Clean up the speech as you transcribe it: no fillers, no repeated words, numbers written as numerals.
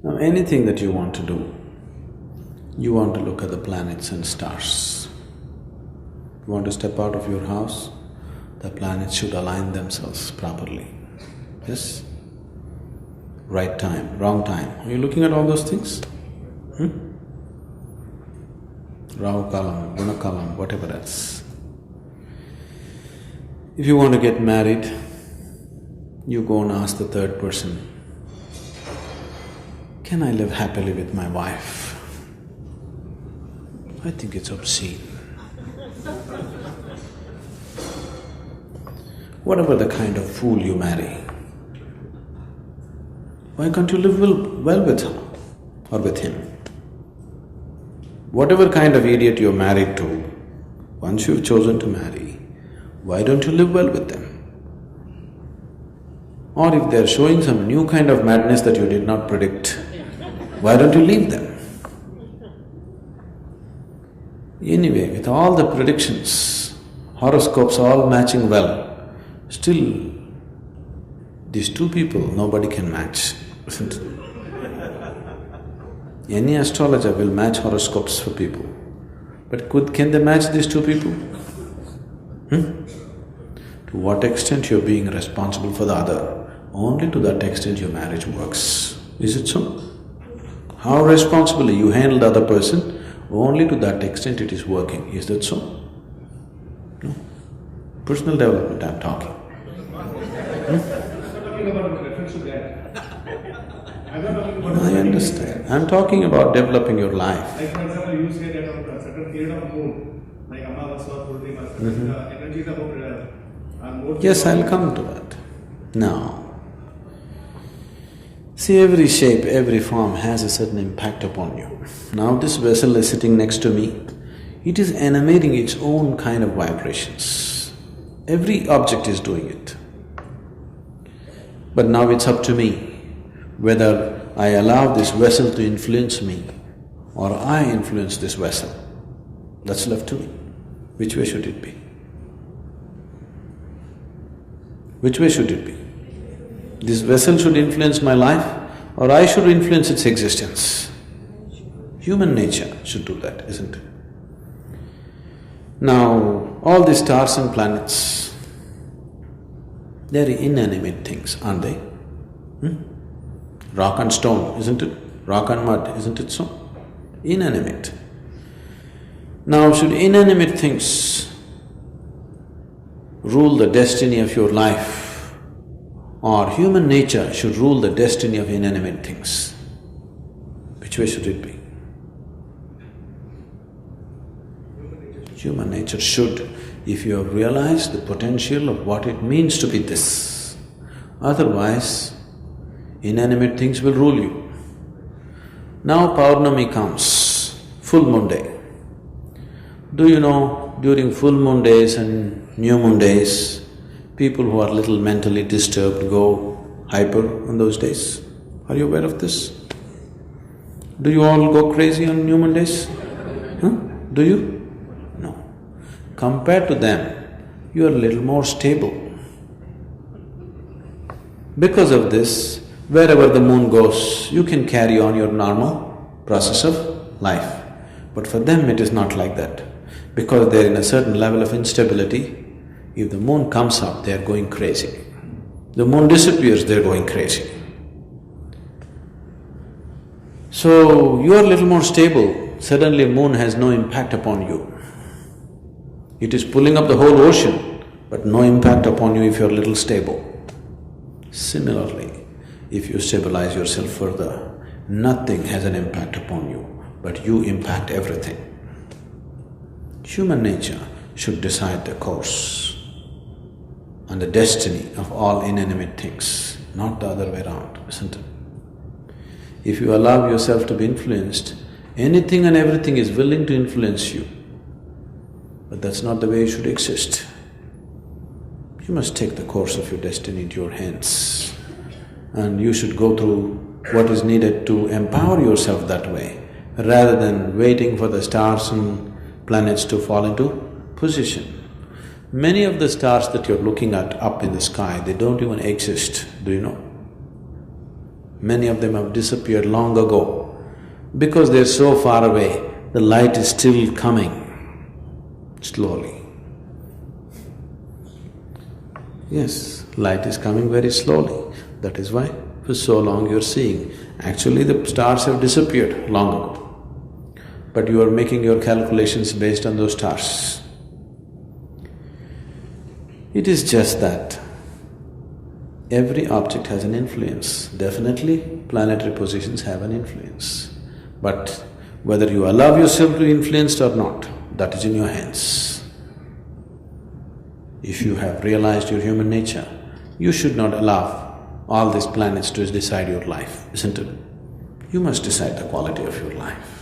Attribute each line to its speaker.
Speaker 1: Now anything that you want to do, you want to look at the planets and stars. You want to step out of your house, the planets should align themselves properly. Yes? Right time, wrong time. Are you looking at all those things? Rahu Kalam, Guna Kalam, whatever else. If you want to get married, you go and ask the third person, can I live happily with my wife? I think it's obscene. Whatever the kind of fool you marry, why can't you live well with her or with him? Whatever kind of idiot you're married to, once you've chosen to marry, why don't you live well with them? Or if they're showing some new kind of madness that you did not predict, why don't you leave them? Anyway, with all the predictions, horoscopes all matching well, still these two people nobody can match, isn't it? Any astrologer will match horoscopes for people, but can they match these two people? To what extent you're being responsible for the other, only to that extent your marriage works. Is it so? How responsibly you handle the other person, only to that extent it is working. Is that so? No. Personal development I'm talking. I understand. I'm talking about developing your life.
Speaker 2: Like for example, you say that on a certain period of moon, like Amavasya, Purnima, the energies are more…
Speaker 1: Yes, I'll come to that. Now, see, every shape, every form has a certain impact upon you. Now this vessel is sitting next to me, it is emanating its own kind of vibrations. Every object is doing it. But now it's up to me whether I allow this vessel to influence me or I influence this vessel. That's left to me. Which way should it be? Which way should it be? This vessel should influence my life or I should influence its existence? Human nature should do that, isn't it? Now, all these stars and planets, they're inanimate things, aren't they? Rock and stone, isn't it? Rock and mud, isn't it so? Inanimate. Now, should inanimate things rule the destiny of your life, or human nature should rule the destiny of inanimate things? Which way should it be? Human nature should, if you have realized the potential of what it means to be this. Otherwise, inanimate things will rule you. Now Paurnami comes, full moon day. Do you know, during full moon days and new moon days, people who are little mentally disturbed go hyper on those days? Are you aware of this? Do you all go crazy on new moon days? Do you? No. Compared to them, you are a little more stable. Because of this, wherever the moon goes, you can carry on your normal process of life. But for them it is not like that. Because they're in a certain level of instability, if the moon comes up, they're going crazy. The moon disappears, they're going crazy. So, you are a little more stable, suddenly moon has no impact upon you. It is pulling up the whole ocean, but no impact upon you if you're a little stable. Similarly, if you stabilize yourself further, nothing has an impact upon you, but you impact everything. Human nature should decide the course and the destiny of all inanimate things, not the other way around, isn't it? If you allow yourself to be influenced, anything and everything is willing to influence you, but that's not the way you should exist. You must take the course of your destiny into your hands, and you should go through what is needed to empower yourself that way, rather than waiting for the stars and planets to fall into position. Many of the stars that you're looking at up in the sky, they don't even exist, do you know? Many of them have disappeared long ago. Because they're so far away, the light is still coming, slowly. Yes, light is coming very slowly. That is why for so long you're seeing. Actually, the stars have disappeared long ago, but you are making your calculations based on those stars. It is just that every object has an influence. Definitely, planetary positions have an influence. But whether you allow yourself to be influenced or not, that is in your hands. If you have realized your human nature, you should not allow all these planets to decide your life, isn't it? You must decide the quality of your life.